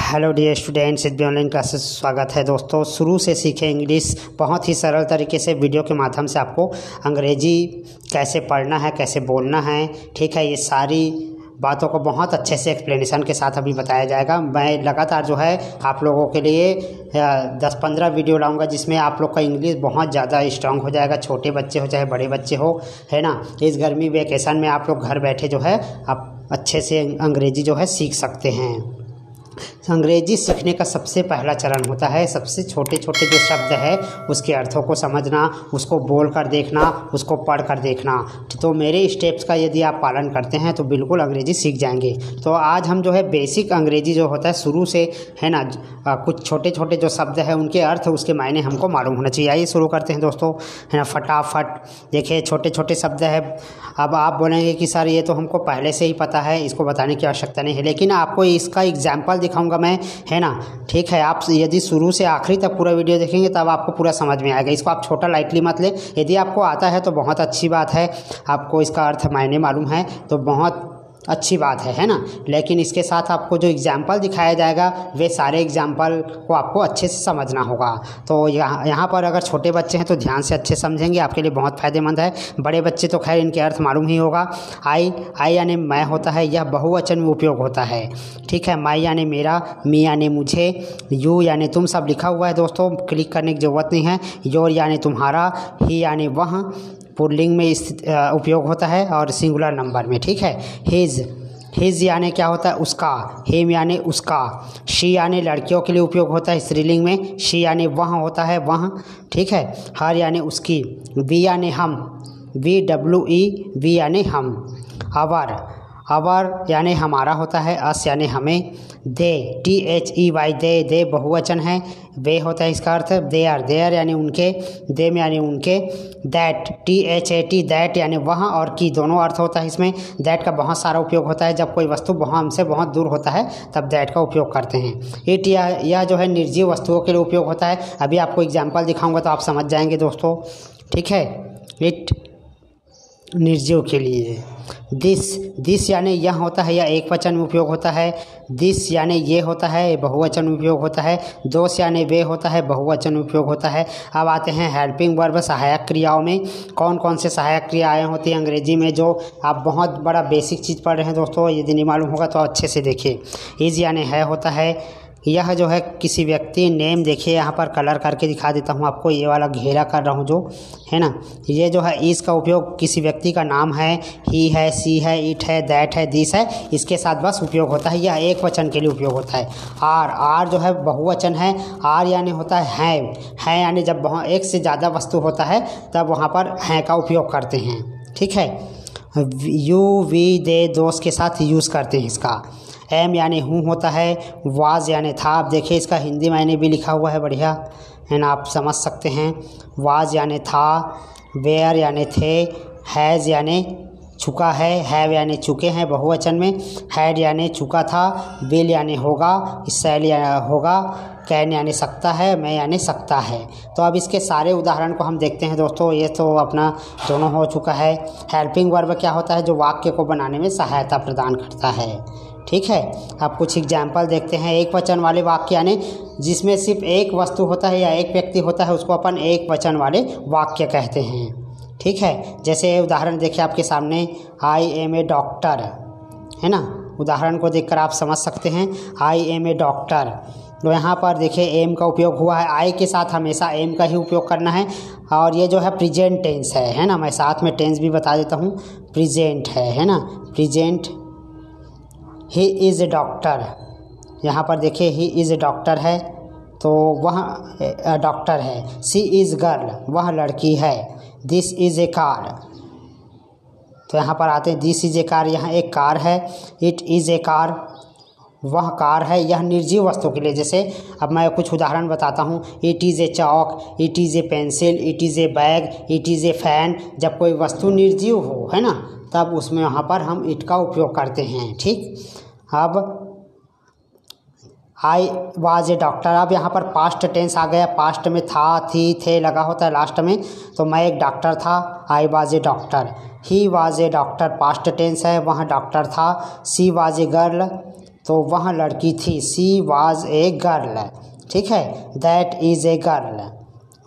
Hello dear students, SB online classes स्वागत है दोस्तों। शुरू से सीखें इंग्लिश, बहुत ही सरल तरीके से वीडियो के माध्यम से आपको अंग्रेजी कैसे पढ़ना है, कैसे बोलना है, ठीक है, ये सारी बातों को बहुत अच्छे से एक्सप्लेनेशन के साथ अभी बताया जाएगा। मैं लगातार जो है आप लोगों के लिए 10-15 वीडियो लाऊंगा जिसमें आप लोग का इंग्लिश बहुत ज़्यादा स्ट्रांग हो जाएगा। छोटे बच्चे हो चाहे बड़े बच्चे हो, है ना। इस गर्मी वेकेशन में आप लोग घर बैठे जो है आप अच्छे से अंग्रेजी जो है सीख सकते हैं। अंग्रेजी सीखने का सबसे पहला चरण होता है सबसे छोटे छोटे जो शब्द है उसके अर्थों को समझना, उसको बोल कर देखना, उसको पढ़ कर देखना। तो मेरे स्टेप्स का यदि आप पालन करते हैं तो बिल्कुल अंग्रेजी सीख जाएंगे। तो आज हम जो है बेसिक अंग्रेजी जो होता है शुरू से, है ना, कुछ छोटे छोटे जो शब्द हैं उनके अर्थ, उसके मायने हमको मालूम होना चाहिए। आइए शुरू करते हैं दोस्तों, है ना। फटाफट देखिए, छोटे छोटे शब्द है। अब आप बोलेंगे कि सर ये तो हमको पहले से ही पता है, इसको बताने की आवश्यकता नहीं है, लेकिन आपको इसका एग्जाम्पल दिखाऊंगा मैं, है ना। ठीक है, आप यदि शुरू से आखिरी तक पूरा वीडियो देखेंगे तब आपको पूरा समझ में आएगा। इसको आप छोटा लाइटली मत ले। यदि आपको आता है तो बहुत अच्छी बात है, आपको इसका अर्थ मायने मालूम है तो बहुत अच्छी बात है ना। लेकिन इसके साथ आपको जो एग्जाम्पल दिखाया जाएगा वे सारे एग्जाम्पल को आपको अच्छे से समझना होगा। तो यहाँ पर अगर छोटे बच्चे हैं तो ध्यान से अच्छे समझेंगे, आपके लिए बहुत फ़ायदेमंद है। बड़े बच्चे तो खैर इनके अर्थ मालूम ही होगा। आई यानी मैं होता है, यह बहुवचन में उपयोग होता है, ठीक है। माई यानी मेरा, मी यानी मुझे, यू यानी तुम, सब लिखा हुआ है दोस्तों, क्लिक करने की ज़रूरत नहीं है। योर यानी तुम्हारा, ही यानी वह, पुल्लिंग में उपयोग होता है और सिंगुलर नंबर में, ठीक है। हिज यानी क्या होता है, उसका। हिम यानी उसका। शी यानी लड़कियों के लिए उपयोग होता है स्त्रीलिंग में, शी यानी वह होता है, वह, ठीक है। हर यानी उसकी। वी यानी हम, वी यानी हम। अवर यानी हमारा होता है, अस यानी हमें। दे, THEY, दे बहुवचन है, वे होता है इसका अर्थ। देयर यानी उनके, देम यानी उनके। दैट, THAT, दैट यानी वह और की, दोनों अर्थ होता है इसमें। दैट का बहुत सारा उपयोग होता है, जब कोई वस्तु हमसे बहुत दूर होता है तब दैट का उपयोग करते हैं। इट, यह जो है निर्जीव वस्तुओं के लिए उपयोग होता है। अभी आपको एग्जाम्पल दिखाऊंगा तो आप समझ जाएंगे दोस्तों, ठीक है। इट निर्जीव के लिए। दिस यानी यह होता है, यह एक वचन में उपयोग होता है। दिस यानी ये होता है, बहुवचन में उपयोग होता है। दोस यानी वे होता है, बहुवचन में उपयोग होता है। अब आते हैं हेल्पिंग वर्ब, सहायक क्रियाओं में। कौन कौन से सहायक क्रियाएं होती हैं अंग्रेजी में, जो आप बहुत बड़ा बेसिक चीज़ पढ़ रहे हैं दोस्तों। यदि नहीं मालूम होगा तो अच्छे से देखिए। इज यानी है होता है, यह जो है किसी व्यक्ति, नेम देखिए यहाँ पर कलर करके दिखा देता हूँ आपको, ये वाला घेरा कर रहा हूँ जो है ना, ये जो है इसका उपयोग किसी व्यक्ति का नाम है, ही है, सी है, इट है, दैट है, दिस है, इसके साथ बस उपयोग होता है। यह एक वचन के लिए उपयोग होता है। आर जो है बहुवचन है। आर यानी होता है यानी जब वहाँ एक से ज़्यादा वस्तु होता है तब वहाँ पर हैं का उपयोग करते हैं, ठीक है। यू, वी, दे, दोस्त के साथ यूज़ करते हैं इसका। एम यानी हूँ होता है। वाज यानी था। आप देखिए इसका हिंदी मायने भी लिखा हुआ है, बढ़िया है ना, आप समझ सकते हैं। वाज यानी था। वेयर यानी थे। हैज़ यानी चुका है। हैव यानी चुके हैं बहुवचन में। हैड यानी चुका था। विल यानी होगा। शैल यानी होगा। कैन यानी सकता है। मैं यानी सकता है। तो अब इसके सारे उदाहरण को हम देखते हैं दोस्तों। ये तो अपना दोनों हो चुका है। हेल्पिंग वर्ब क्या होता है, जो वाक्य को बनाने में सहायता प्रदान करता है, ठीक है। अब कुछ एग्जाम्पल देखते हैं। एक वचन वाले वाक्य यानी जिसमें सिर्फ एक वस्तु होता है या एक व्यक्ति होता है, उसको अपन एक वचन वाले वाक्य कहते हैं, ठीक है। जैसे उदाहरण देखिए आपके सामने, आई एम ए डॉक्टर, है ना। उदाहरण को देखकर आप समझ सकते हैं, आई एम ए डॉक्टर। तो यहाँ पर देखिए एम का उपयोग हुआ है। आई के साथ हमेशा एम का ही उपयोग करना है। और ये जो है प्रेजेंट टेंस है ना। मैं साथ में टेंस भी बता देता हूँ। प्रेजेंट है ना, present. He is a doctor, यहाँ पर देखिए ही इज़ ए डॉक्टर है तो वह डॉक्टर है। सी इज़ गर्ल, वह लड़की है। दिस इज़ ए कार, तो यहाँ पर आते हैं दिस इज़ ए कार, यहाँ एक कार है। इट इज़ ए कार, वह कार है। यह निर्जीव वस्तु के लिए, जैसे अब मैं कुछ उदाहरण बताता हूँ। It is a chalk, it is a pencil, it is a bag, it is a fan. जब कोई वस्तु निर्जीव हो, है ना, तब उसमें यहाँ पर हम इट का उपयोग करते हैं, ठीक। अब आई वाज ए डॉक्टर, अब यहाँ पर पास्ट टेंस आ गया। पास्ट में था, थी, थे लगा होता है लास्ट में, तो मैं एक डॉक्टर था, I was a doctor. He was a doctor, past tense है, वहाँ डॉक्टर था। सी वाज ए गर्ल, तो वह लड़की थी। सी वाज ए गर्ल, ठीक है, दैट इज़ ए गर्ल,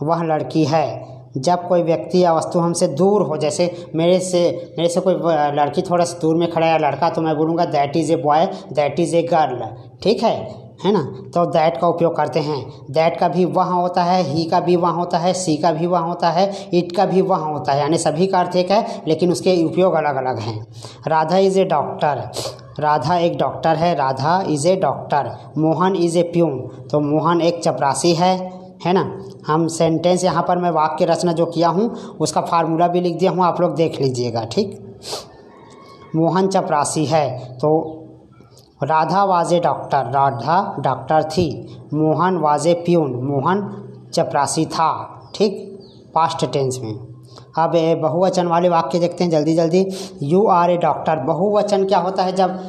वह लड़की है। जब कोई व्यक्ति या वस्तु हमसे दूर हो, जैसे मेरे से कोई लड़की थोड़ा सा दूर में खड़ा है या लड़का, तो मैं बोलूँगा that is a boy, that is a girl, ठीक है ना। तो दैट का उपयोग करते हैं। दैट का भी वहाँ होता है, ही का भी वहाँ होता है, सी का भी वहाँ होता है, इट का भी वहाँ होता है, यानी सभी का अर्थ एक है लेकिन उसके उपयोग अलग अलग हैं। Radha is a doctor, Radha एक डॉक्टर है, Radha is a doctor. Mohan is a peon, तो मोहन एक चपरासी है ना। हम सेंटेंस यहाँ पर मैं वाक्य रचना जो किया हूँ उसका फार्मूला भी लिख दिया हूँ, आप लोग देख लीजिएगा, ठीक। मोहन चपरासी है, तो Radha was a doctor, Radha doctor थी। Mohan was a peon, Mohan चपरासी था, ठीक, पास्ट टेंस में। अब बहुवचन वाले वाक्य देखते हैं जल्दी जल्दी। यू आर ए डॉक्टर, बहुवचन क्या होता है, जब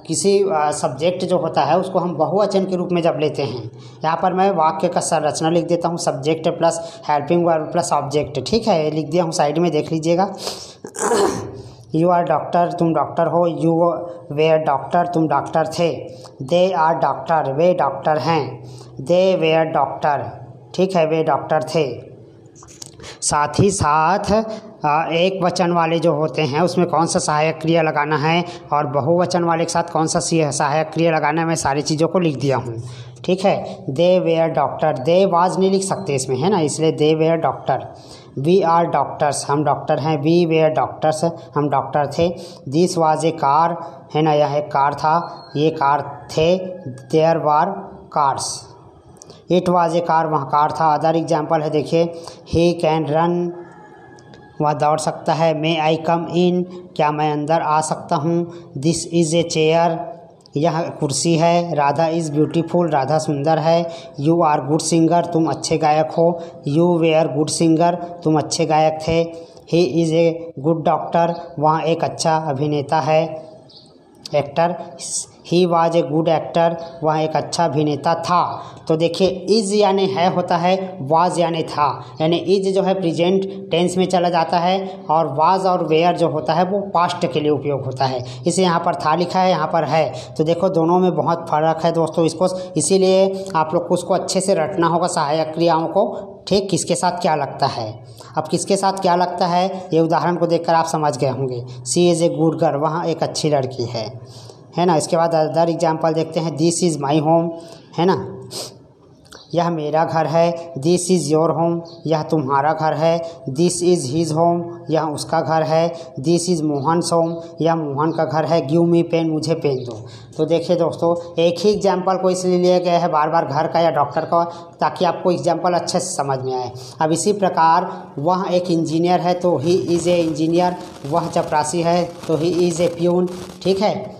किसी सब्जेक्ट जो होता है उसको हम बहुवचन के रूप में जब लेते हैं। यहाँ पर मैं वाक्य का संरचना लिख देता हूँ, subject plus helping verb plus object, ठीक है, लिख दिया हूँ, साइड में देख लीजिएगा। यू आर डॉक्टर, तुम डॉक्टर हो। यू वेयर डॉक्टर, तुम डॉक्टर थे। दे आर डॉक्टर, वे डॉक्टर हैं। दे वेयर डॉक्टर, ठीक है, वे डॉक्टर थे। साथ ही साथ एक वचन वाले जो होते हैं उसमें कौन सा सहायक क्रिया लगाना है और बहुवचन वाले के साथ कौन सा सहायक क्रिया लगाना है, मैं सारी चीज़ों को लिख दिया हूँ, ठीक है। They were doctor, they was नहीं लिख सकते इसमें, है ना, इसलिए they were doctor. We are doctors, हम डॉक्टर हैं। वी वेयर डॉक्टर्स, हम डॉक्टर थे। दिस वाज ए कार, है ना, यह एक कार था, ये कार थे। There were cars, it was a car, वहाँ कार था। अदर एग्जाम्पल है, देखिए, ही कैन रन, वह दौड़ सकता है। मे आई कम इन, क्या मैं अंदर आ सकता हूँ। दिस इज़ ए चेयर, यह कुर्सी है। राधा इज़ ब्यूटीफुल, राधा सुंदर है। यू आर गुड सिंगर, तुम अच्छे गायक हो। यू वेयर गुड सिंगर, तुम अच्छे गायक थे। He is a good doctor, वहाँ एक अच्छा अभिनेता है, actor. He was a good actor, वह एक अच्छा अभिनेता था। तो देखिए, इज़ यानी है होता है, वाज यानी था, यानी इज़ जो है प्रेजेंट टेंस में चला जाता है और वाज और वेयर जो होता है वो पास्ट के लिए उपयोग होता है। इसे यहाँ पर था लिखा है, यहाँ पर है, तो देखो दोनों में बहुत फ़र्क है दोस्तों। इसको इसीलिए आप लोग को उसको अच्छे से रटना होगा, सहायक क्रियाओं को, ठीक, किसके साथ क्या लगता है। अब किसके साथ क्या लगता है ये उदाहरण को देखकर आप समझ गए होंगे। सी इज़ ए गुड गर्ल, वहाँ एक अच्छी लड़की है ना। इसके बाद अदर एग्जाम्पल देखते हैं। दिस इज़ माई होम, है ना, यह मेरा घर है। दिस इज़ योर होम, यह तुम्हारा घर है। दिस इज़ हिज होम, यह उसका घर है। दिस इज़ मोहन्स होम, यह मोहन का घर है। गिव मी पेन, मुझे पेन दो। तो देखिए दोस्तों, एक ही एग्जाम्पल को इसलिए लिया गया है बार बार घर का या डॉक्टर का, ताकि आपको एग्जाम्पल अच्छे से समझ में आए। अब इसी प्रकार वह एक इंजीनियर है तो ही इज़ ए इंजीनियर, वह चपरासी है तो ही इज़ ए प्यून, ठीक है।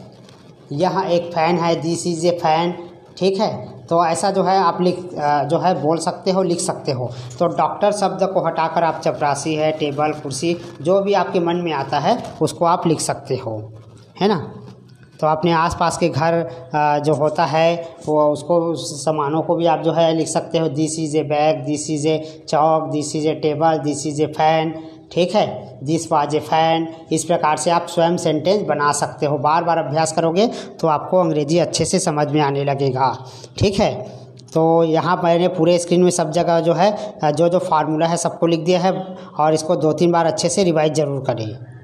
यहाँ एक फ़ैन है, दिस इज़ ए फ़ैन, ठीक है। तो ऐसा जो है आप जो है बोल सकते हो, लिख सकते हो। तो डॉक्टर शब्द को हटाकर आप चपरासी है, टेबल, कुर्सी, जो भी आपके मन में आता है उसको आप लिख सकते हो, है ना। तो अपने आसपास के घर जो होता है वो उसको, उस सामानों को भी आप जो है लिख सकते हो। This is a bag, this is a Chowk, this is a table, this is a fan, ठीक है। This was A fan. इस प्रकार से आप स्वयं सेंटेंस बना सकते हो। बार बार अभ्यास करोगे तो आपको अंग्रेजी अच्छे से समझ में आने लगेगा, ठीक है। तो यहाँ मैंने पूरे स्क्रीन में सब जगह जो है जो फार्मूला है सबको लिख दिया है और इसको 2-3 बार अच्छे से रिवाइज ज़रूर करें।